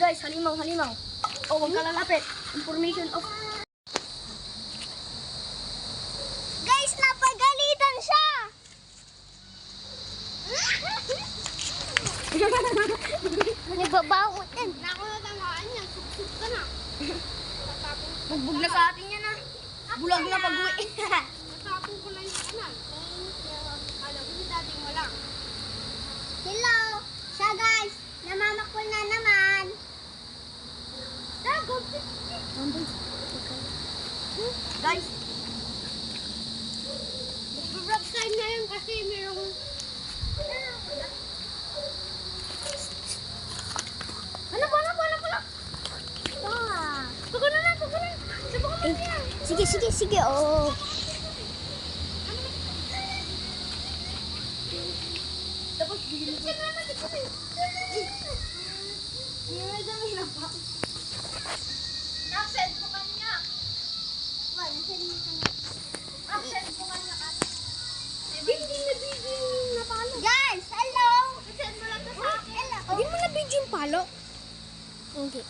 guys, halimaw. Oh, huwag ka lalapit. Information of... Guys, napagalitan siya! Nagbabaho din. Naku na tamaan yan. Suksuk ka na. Bugbog na sa atin yan, ha. Bulag na pag-uwi. Natapon ko na yung kanal. Alam mo, si daddy mo lang. Hello! Siya guys, namamakul na naman. Dago, Guys, mag-rock time na yun kasi mayroong... Ano ba? Tugo na. Subukan mo yan. Sige, oh. tapos bigyan mo. Absent mo kanya. Absent mo kanya ka. Hindi na video yung napalo. Guys, hello! Send mo lang to sa akin. Hindi mo na video yung palo? Hindi.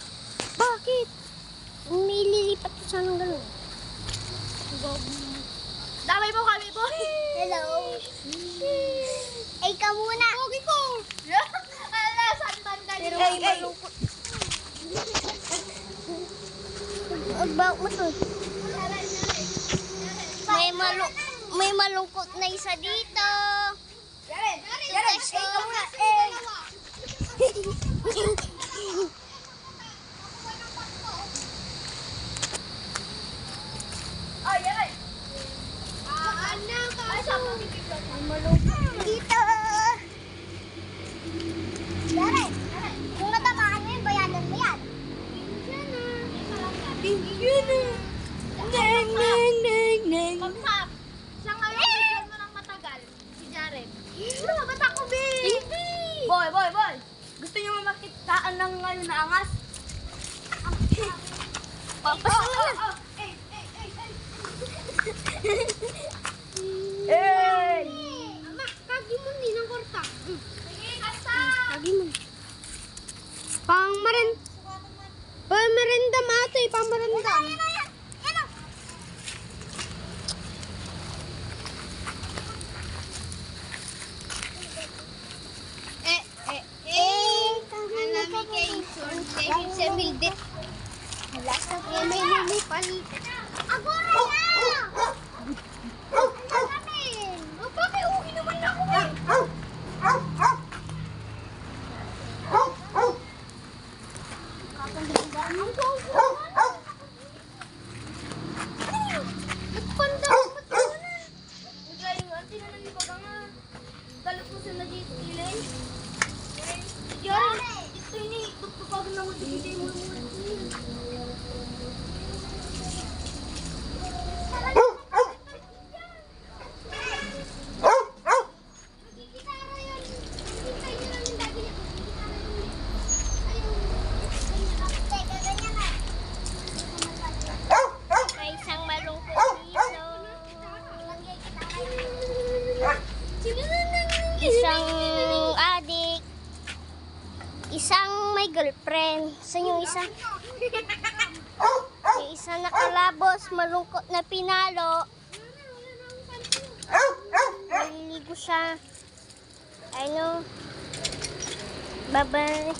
Bakit? Nililipat ko siya ng gano'n. Damay mo kami, boy. Hello! Ay, ka muna! Pogi ko. Ala, saan banda niyo? Hey. Magbawak mo to. May malungkot na isa dito. Yaren, Guys, hey, ka muna. Ay, Yaren. Anak ka. Ay, saan mo bibigyan? May malungkot dito. Yare, kung natamaan mo yun, bayadan mo yan. Neng. Pag-sap. Siya ngayon, bigyan mo ng matagal. Si Jared. Ano ba? Ba't ako, baby? Boy. Gusto niyo makitaan ng ano na angas? Hey! Ama, kagi mo din ang korta. Sige, kasta. Lagi mo. Pamerenda mate, pamerenda. Anamication, David sa Milde. Last of May nilipal. Agora na! Oh, bakit? Okay naman ako eh. Nagpanda ako matunan. Bigay yung auntie na nalipag nga. Dalot mo sa nag-iilin. Yari, ito yun eh. Pagpapag na mo, bigay mo yung Gitara yun. Hintay niyo lang yung daddy niya. May isang malungkot dito. Isang adik. Isang may girlfriend. Saan yung isa? Yung isa nakalabos, malungkot na pinalo. Maliligo siya. Ano? Bye-bye.